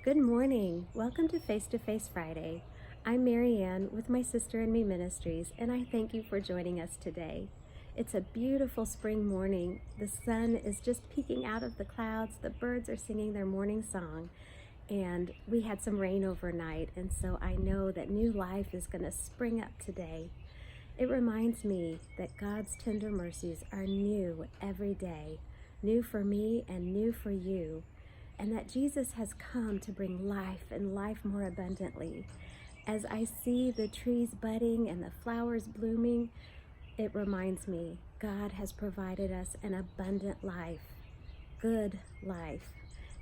Good morning. Welcome to Face to Face Friday. I'm Marianne with My Sister and Me Ministries, and I thank you for joining us today. It's a beautiful spring morning. The sun is just peeking out of the clouds. The birds are singing their morning song, and we had some rain overnight, and so I know that new life is going to spring up today. It reminds me that God's tender mercies are new every day, new for me and new for you, and that Jesus has come to bring life and life more abundantly. As I see the trees budding and the flowers blooming, it reminds me God has provided us an abundant life, good life.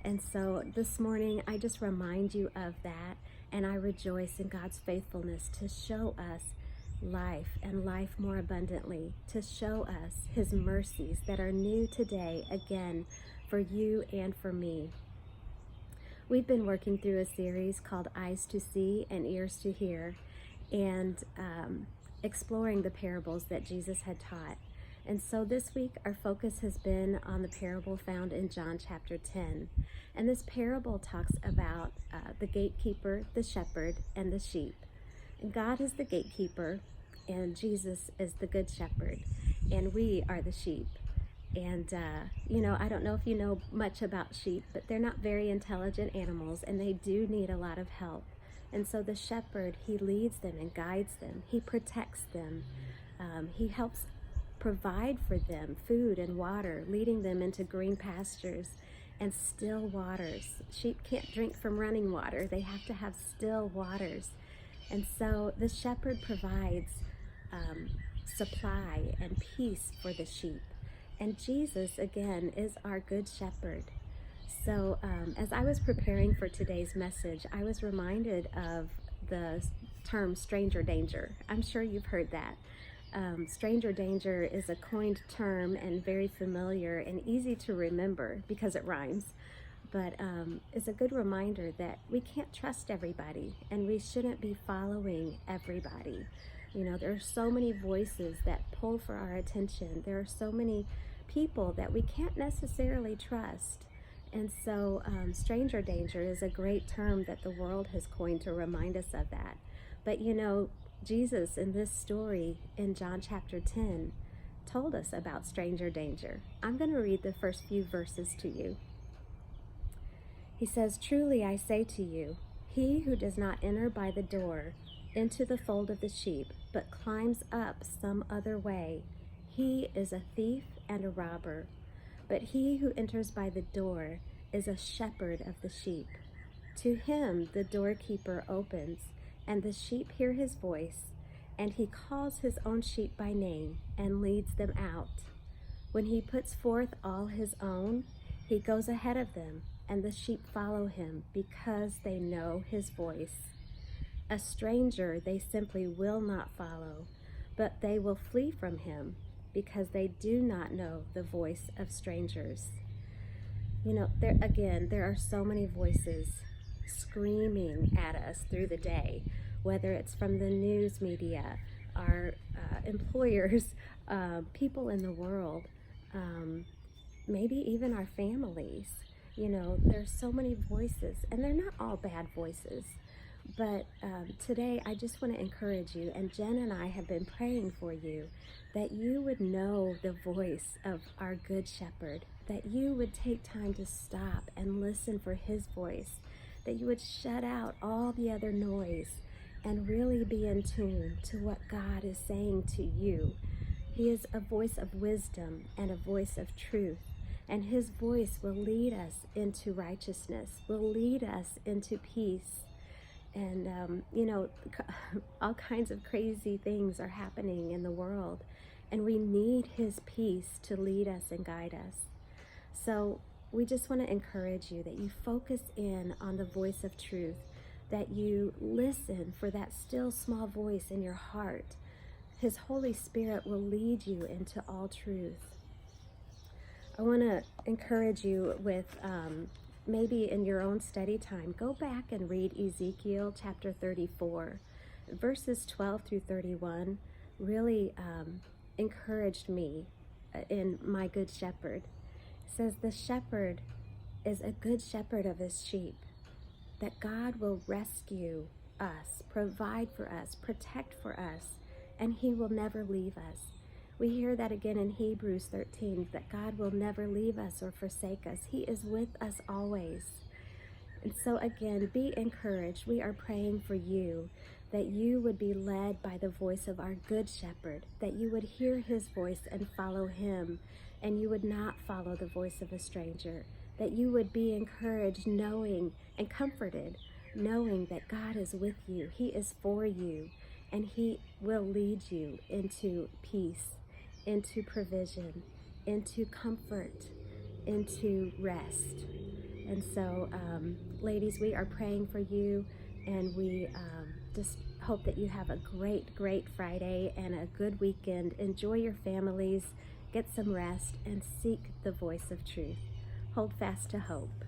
And so this morning, I just remind you of that, and I rejoice in God's faithfulness to show us life and life more abundantly, to show us His mercies that are new today, again, for you and for me. We've been working through a series called Eyes to See and Ears to Hear, and exploring the parables that Jesus had taught. And so this week, our focus has been on the parable found in John chapter 10. And this parable talks about the gatekeeper, the shepherd, and the sheep. And God is the gatekeeper, and Jesus is the good shepherd, and we are the sheep. And, I don't know if you know much about sheep, but they're not very intelligent animals, and they do need a lot of help. And so the shepherd, he leads them and guides them. He protects them. He helps provide for them food and water, leading them into green pastures and still waters. Sheep can't drink from running water. They have to have still waters. And so the shepherd provides supply and peace for the sheep. And Jesus, again, is our good shepherd. So as I was preparing for today's message, I was reminded of the term stranger danger. I'm sure you've heard that. Stranger danger is a coined term and very familiar and easy to remember because it rhymes. But it's a good reminder that we can't trust everybody, and we shouldn't be following everybody. There are so many voices that pull for our attention. There are so many people that we can't necessarily trust. And so stranger danger is a great term that the world has coined to remind us of that. But Jesus in this story in John chapter 10 told us about stranger danger. I'm going to read the first few verses to you. He says, "Truly I say to you, he who does not enter by the door into the fold of the sheep, but climbs up some other way, he is a thief and a robber. But he who enters by the door is a shepherd of the sheep. To him the doorkeeper opens, and the sheep hear his voice, and he calls his own sheep by name and leads them out. When he puts forth all his own, he goes ahead of them, and the sheep follow him because they know his voice. A stranger they simply will not follow, but they will flee from him because they do not know the voice of strangers." There are so many voices screaming at us through the day, whether it's from the news media, our employers, people in the world, maybe even our families. There's so many voices, and they're not all bad voices. But today, I just want to encourage you, and Jen and I have been praying for you, that you would know the voice of our good shepherd, that you would take time to stop and listen for his voice, that you would shut out all the other noise and really be in tune to what God is saying to you. He is a voice of wisdom and a voice of truth, and his voice will lead us into righteousness, will lead us into peace. And, all kinds of crazy things are happening in the world, and we need his peace to lead us and guide us. So we just want to encourage you that you focus in on the voice of truth, that you listen for that still small voice in your heart. His Holy Spirit will lead you into all truth. I want to encourage you with maybe in your own study time, go back and read Ezekiel chapter 34. Verses 12 through 31 really encouraged me in my good shepherd. It says, "The shepherd is a good shepherd of his sheep. that God will rescue us, provide for us, protect for us, and He will never leave us. We hear that again in Hebrews 13, that God will never leave us or forsake us. He is with us always. And so again, be encouraged. We are praying for you, that you would be led by the voice of our Good Shepherd, that you would hear His voice and follow Him, and you would not follow the voice of a stranger, that you would be encouraged knowing and comforted, knowing that God is with you, He is for you, and He will lead you into peace, into provision, into comfort, into rest. And so, ladies, we are praying for you, and we just hope that you have a great, great Friday and a good weekend. Enjoy your families, get some rest, and seek the voice of truth. Hold fast to hope.